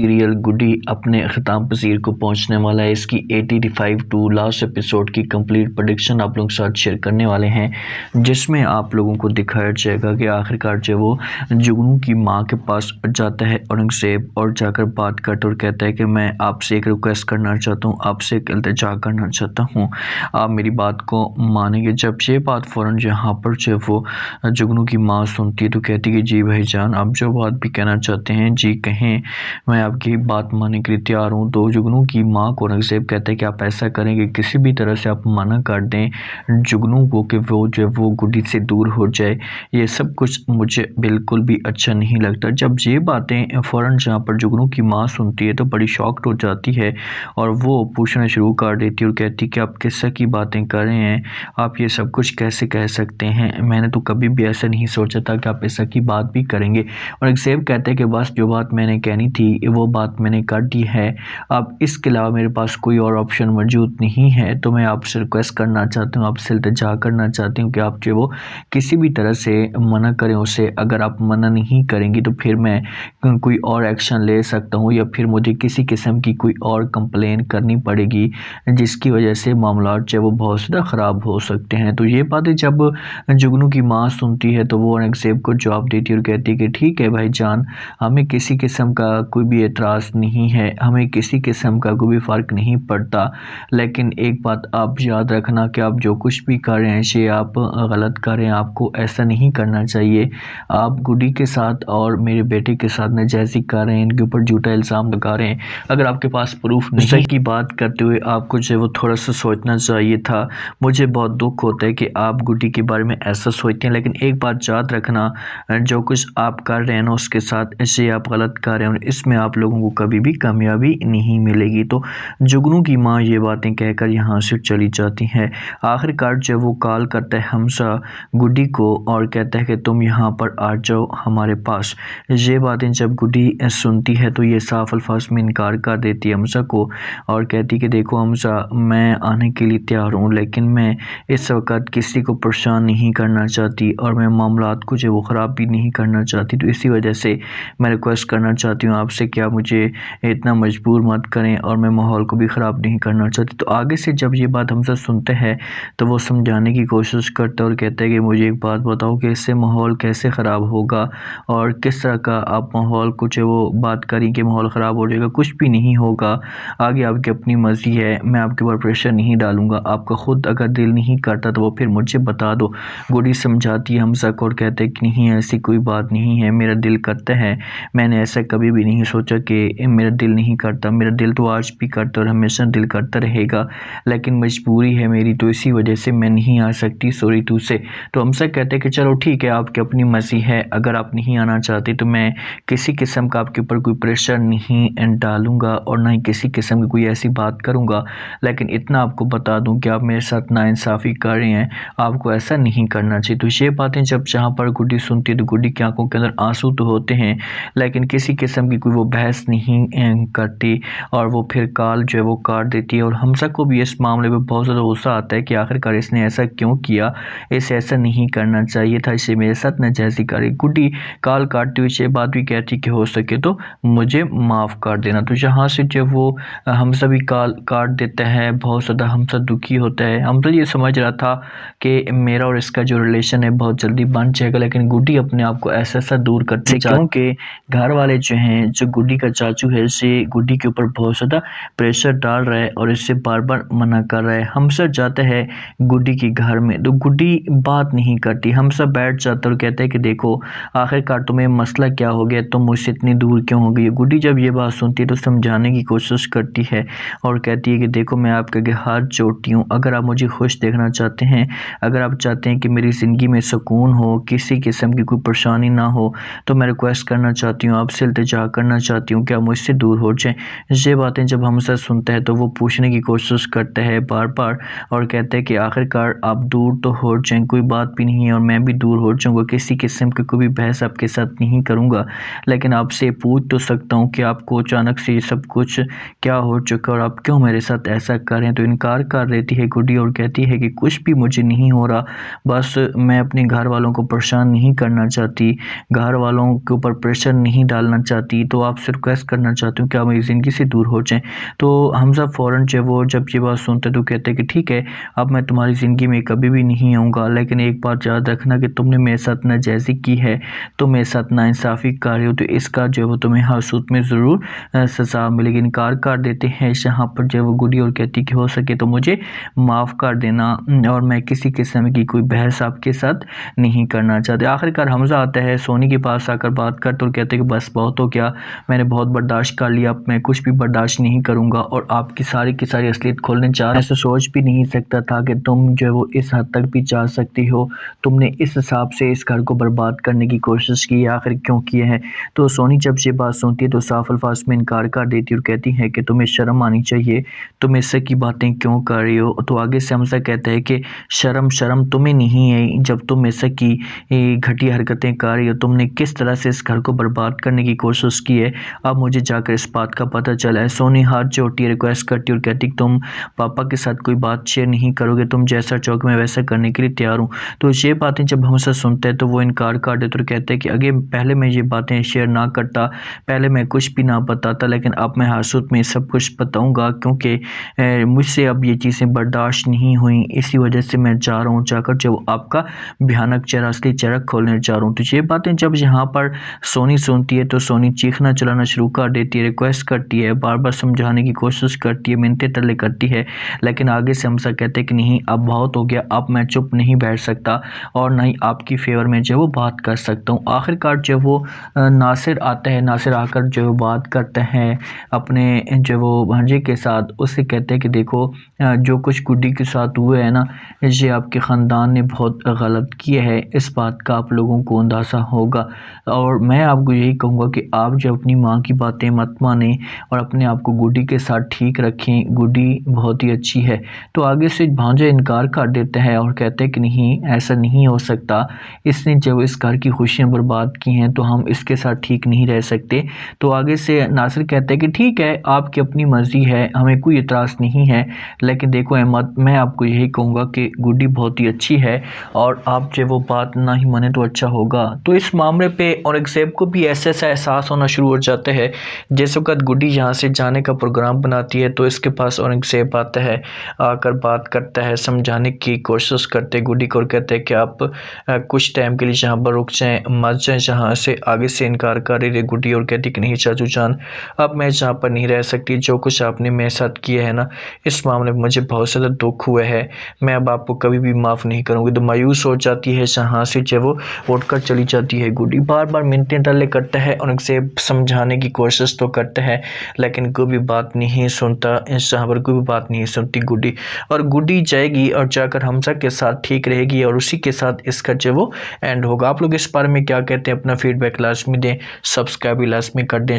Serial गुडी अपने ख़िताम पसीर को पहुंचने वाला है। इसकी 85 टू लास्ट एपिसोड की कंप्लीट प्रेडिक्शन आप लोगों के साथ शेयर करने वाले हैं, जिसमें आप लोगों को दिखाया जाएगा कि आखिरकार जो वो जुगनू की मां के पास जाता है औरंगज़ेब और जाकर बात करता और कहता है कि मैं आपसे एक रिक्वेस्ट करना चाहता हूँ, आपसे एक इल्तिजा करना चाहता हूँ, आप मेरी बात को मानेंगे। जब ये बात फ़ौरन यहाँ पर जो वो जुगनू की माँ सुनती है तो कहती है कि जी भाईजान, आप जो बात भी कहना चाहते हैं जी कहें, मैं आपकी बात मानने के लिए तैयार हूँ। तो जुगनू की माँ को औरंगज़ेब कहता है कि आप ऐसा करेंगे, किसी भी तरह से आप मना कर दें जुगनू को कि वो जो वो गुडी से दूर हो जाए। ये सब कुछ मुझे बिल्कुल भी अच्छा नहीं लगता। जब ये बातें फ़ौरन जहाँ पर जुगनू की माँ सुनती है तो बड़ी शॉक्ड हो जाती है और वो पूछना शुरू कर देती है और कहती है कि आप किस की बातें कर रहे हैं, आप ये सब कुछ कैसे कह सकते हैं, मैंने तो कभी भी ऐसा नहीं सोचा था कि आप ऐसा की बात भी करेंगे। औरंगज़ेब कहते हैं कि बस जो बात मैंने कहनी थी वो बात मैंने कर दी है, अब इसके अलावा मेरे पास कोई और ऑप्शन मौजूद नहीं है। तो मैं आपसे रिक्वेस्ट करना चाहता हूँ, आपसे इल्तिजा करना चाहती हूँ कि आप जो वो किसी भी तरह से मना करें उसे। अगर आप मना नहीं करेंगी तो फिर मैं कोई और एक्शन ले सकता हूँ या फिर मुझे किसी किस्म की कोई और कंप्लेन करनी पड़ेगी, जिसकी वजह से मामला जो वो बहुत ज़्यादा ख़राब हो सकते हैं। तो ये बातें जब जुगनू की माँ सुनती है तो वो औरंगज़ेब को जवाब देती है और कहती है कि ठीक है भाईजान, हमें किसी किस्म का कोई भी एतराज़ नहीं है, हमें किसी किस्म का कोई भी फ़र्क नहीं पड़ता, लेकिन एक बात आप याद रखना कि आप जो कुछ भी कर रहे हैं ये आप गलत कर रहे हैं, आपको ऐसा नहीं करना चाहिए। आप गुडी के साथ और मेरे बेटे के साथ नाजायज़ी कर रहे हैं, इनके ऊपर झूठा इल्ज़ाम लगा रहे हैं। अगर आपके पास प्रूफ नहीं की बात करते हुए आपको जो है वो थोड़ा सा सोचना चाहिए था। मुझे बहुत दुख होता है कि आप गुडी के बारे में ऐसा सोचते हैं, लेकिन एक बात याद रखना, जो कुछ आप कर रहे हैं ना उसके साथ ऐसे आप गलत कर रहे हैं और इसमें आप लोगों को कभी भी कामयाबी नहीं मिलेगी। तो जुगनू की माँ ये बातें कहकर यहाँ से चली जाती हैं। आखिरकार जब वो कॉल करता है हमजा गुडी को और कहता है कि तुम यहाँ पर आ जाओ हमारे पास। ये बातें जब गुडी सुनती है तो ये साफ अल्फाज में इनकार कर देती है हमजा को और कहती है कि देखो हमजा, मैं आने के लिए तैयार हूँ, लेकिन मैं इस वक्त किसी को परेशान नहीं करना चाहती और मैं मामलात को जो वो ख़राब भी नहीं करना चाहती। तो इसी वजह से मैं रिक्वेस्ट करना चाहती हूँ आपसे कि आप मुझे इतना मजबूर मत करें और मैं माहौल को भी ख़राब नहीं करना चाहती। तो आगे से जब ये बात हमसे सुनते हैं तो वो समझाने की कोशिश करता है और कहता है कि मुझे एक बात बताओ कि इससे माहौल कैसे ख़राब होगा और किस तरह का आप माहौल कुछ वो बात करें कि माहौल ख़राब हो जाएगा। कुछ भी नहीं होगा, आगे आपकी अपनी मर्ज़ी है, मैं आपके ऊपर प्रेशर नहीं डालूँगा। आपका ख़ुद अगर दिल नहीं करता तो वो फिर मुझे बता दो। गुडी समझाती है हमजा को और कहते हैं कि नहीं ऐसी कोई बात नहीं है, मेरा दिल करता है, मैंने ऐसा कभी भी नहीं सोचा कि मेरा दिल नहीं करता, मेरा दिल तो आज भी करता और हमेशा दिल करता रहेगा, लेकिन मजबूरी है मेरी, तो इसी वजह से मैं नहीं आ सकती, सॉरी टू से। तो हमजा कहते हैं कि चलो ठीक है, आपकी अपनी मर्ज़ी है, अगर आप नहीं आना चाहते तो मैं किसी किस्म का आपके ऊपर कोई प्रेशर नहीं डालूँगा और ना ही किसी किस्म की कोई ऐसी बात करूँगा, लेकिन इतना आपको बता दूँ कि आप मेरे साथ नाइंसाफ़ी कर रहे हैं, आपको ऐसा नहीं करना चाहिए। तो ये बातें जब जहाँ पर गुडी सुनती है तो गुडी की आंखों के अंदर आंसू तो होते हैं, लेकिन किसी किस्म की कोई वो बहस नहीं करती और वो फिर कॉल जो है वो काट देती है। और हमजा को भी इस मामले में बहुत ज़्यादा गुस्सा आता है कि आखिरकार इसने ऐसा क्यों किया, इसे ऐसा नहीं करना चाहिए था, इसे मेरे साथ नाजायज़ी करी। गुडी कॉल काटती हुई ये बात भी कहती कि हो सके तो मुझे माफ़ कर देना। तो यहाँ से जब वो हमजा भी कॉल काट देता है, बहुत ज़्यादा हमजा दुखी होता है। हमजा ये समझ रहा था कि मेरा और इसका जो रिलेशन है बहुत जल्दी बन जाएगा, लेकिन गुडी अपने आप को ऐसा दूर करते क्योंकि घर वाले जो हैं, जो गुडी का चाचू है, इसे गुडी के ऊपर बहुत ज़्यादा प्रेशर डाल रहा है और इससे बार बार मना कर रहा है। हमजा जाता है गुडी के घर में तो गुडी बात नहीं करती। हमजा बैठ जाता है और कहता है कि देखो आखिरकार तुम्हें मसला क्या हो गया, तुम मुझसे इतनी दूर क्यों हो गई। गुडी जब ये बात सुनती है तो समझाने की कोशिश करती है और कहती है कि देखो मैं आपके आगे हाथ जोड़ती हूँ, अगर आप मुझे खुश देखना चाहते हैं, अगर आप चाहते हैं कि मेरी ज़िंदगी में सुकून हो, किसी किस्म की कोई परेशानी ना हो, तो मैं रिक्वेस्ट करना चाहती हूँ, आपसे इल्तिजा करना चाहती हूँ कि आप मुझसे दूर हो जाएं। ये बातें जब हमसे सुनता है तो वो पूछने की कोशिश करता है बार बार और कहता है कि आखिरकार आप दूर तो हो जाएं, कोई बात भी नहीं है और मैं भी दूर हो जाऊँगा, किसी किस्म की कोई भी बहस आपके साथ नहीं करूँगा, लेकिन आपसे पूछ तो सकता हूँ कि आपको अचानक से ये सब कुछ क्या हो चुका और आप क्यों मेरे साथ ऐसा कर रहे हैं। तो इनकार कर देती है गुडी और कहती है कि कुछ भी मुझे नहीं हो रहा, बस मैं अपने घर वालों को परेशान नहीं करना चाहती, घर वालों के ऊपर प्रेशर नहीं डालना चाहती, तो आपसे आपसे रिक्वेस्ट करना चाहती हूँ कि आप मेरी ज़िंदगी से दूर हो जाएँ। तो हमज़ा फ़ौरन जो है वो जब ये बात सुनते हैं तो कहते हैं कि ठीक है, अब मैं तुम्हारी ज़िंदगी में कभी भी नहीं आऊँगा, लेकिन एक बात याद रखना कि तुमने मेरे साथ नाजायज़ी की है, तुम मेरे साथ नाइंसाफ़ी कर रहे हो, तो इसका जो है वो तुम्हें हासूत में ज़रूर सज़ा मिलेगी। इनकार कर देते हैं यहाँ पर जो है वो गुडी और कहती कि हो सके तो मुझे माफ़ कर देना और मैं किसी किस्म की कोई बहस आपके साथ नहीं करना चाहते। आखिरकार हमज़ा आता है, सोनी के पास आकर बात करते और कहते कि बस बहुत हो गया, मैंने बहुत बर्दाश्त कर लिया, अब मैं कुछ भी बर्दाश्त नहीं करूँगा और आपकी सारी की सारी असलियत खोलने चाह रहा हूँ। ऐसा सोच भी नहीं सकता था कि तुम जो है वो इस हद तक भी जा सकती हो। तुमने इस हिसाब से इस घर को बर्बाद करने की कोशिश की, आखिर क्यों किए है? तो सोनी जब ये बात सुनती है तो साफ अल्फाज में इनकार कर देती है और कहती है कि तुम्हें शर्म आनी चाहिए, तुम इससे की बातें क्यों कर रही हो? तो आगे से हमज़ा कहता है कि शर्म तुम्हें नहीं आई जब तुम ऐसा की घटिया हरकतें कर रही हो, तुमने किस तरह से इस घर को बर्बाद करने की कोशिश की है, अब मुझे जाकर इस बात का पता चला है। सोनी हाथ जोड़ती है, रिक्वेस्ट करती है और कहती तुम पापा के साथ कोई बात शेयर नहीं करोगे, तुम जैसा चाहोगे मैं वैसा करने के लिए तैयार हूँ। तो ये बातें जब हमसे सुनते हैं तो वो इनकार कर देते और कहते हैं कि आगे पहले मैं ये बातें शेयर ना करता, पहले मैं कुछ भी ना बताता, लेकिन अब मैं हासूत में सब कुछ बताऊँगा क्योंकि मुझसे अब ये चीज़ें बर्दाश्त नहीं हुई, इसी वजह से मैं चाह रहा हूँ जाकर जब आपका भयानक चेहरा, असली चेहरा खोलने जा रहा हूँ। तो ये बातें जब यहाँ पर सोनी सुनती है तो सोनी चीखना चिल्लाना शुरू कर देती है, रिक्वेस्ट करती है, बार बार समझाने की कोशिश करती है, मिन्नतें तरले करती है, लेकिन आगे से हमज़ा कहते हैं कि नहीं अब बहुत हो गया, अब मैं चुप नहीं बैठ सकता और ना ही आपकी फेवर में जो वो बात कर सकता हूँ। आखिरकार जो वो नासिर आता है, नासिर आकर जो बात करते हैं अपने जो वो भांजे के साथ, उससे कहते हैं कि देखो जो कुछ गुड्डी के साथ हुआ है ना, ये आपके ख़ानदान ने बहुत गलत किया है, इस बात का आप लोगों को अंदाज़ा होगा और मैं आपको यही कहूँगा कि आप जो अपनी माँ की बातें मत माने और अपने आप को गुड्डी के साथ ठीक रखें, गुड्डी बहुत ही अच्छी है। तो आगे से भांजा इनकार कर देता है और कहते हैं कि नहीं ऐसा नहीं हो सकता, इसने जब इस घर की खुशियाँ बर्बाद की हैं तो हम इसके साथ ठीक नहीं रह सकते। तो आगे से नासिर कहते हैं कि ठीक है आपकी अपनी मर्ज़ी है, हमें कोई एतराज़ नहीं है, लेकिन देखो अहमद मैं आपको यही कहूँगा कि गुड्डी बहुत ही अच्छी है और आप जो वो बात ना ही माने तो अच्छा होगा। तो इस मामले पे औरंगज़ेब को भी ऐसा एहसास होना शुरू हो जाता है। जिस वक़्त गुड्डी यहाँ से जाने का प्रोग्राम बनाती है तो इसके पास औरंगज़ेब आता है, आकर बात करता है, समझाने की कोशिश करते हैं गुड्डी को और कहते हैं कि आप कुछ टाइम के लिए यहाँ पर रुक जाएँ, मत जाएँ जहाँ से। आगे से इनकार कर रही है गुड्डी और कहती कि नहीं चाचू जान अब मैं यहाँ पर नहीं रह सकती, जो कुछ आपने मेरे साथ किया है ना इस मामले में मुझे बहुत ज़्यादा दुख हुआ है, मैं अब आपको कभी भी माफ़ नहीं करूँगी। तो मायूस हो जाती है जहाँ से जब वो उठकर चली जाती है गुड्डी। बार बार मिन्नतें तरले करता है और उनसे समझाने की कोशिश तो करता है लेकिन कोई भी बात नहीं सुनता, यहाँ पर कोई भी बात नहीं सुनती गुड्डी। और गुड्डी जाएगी और जाकर हमज़ा के साथ ठीक रहेगी और उसी के साथ इसका जो वो एंड होगा। आप लोग इस बारे में क्या कहते हैं, अपना फीडबैक लाजमी दें, सब्सक्राइब लाजमी कर दें।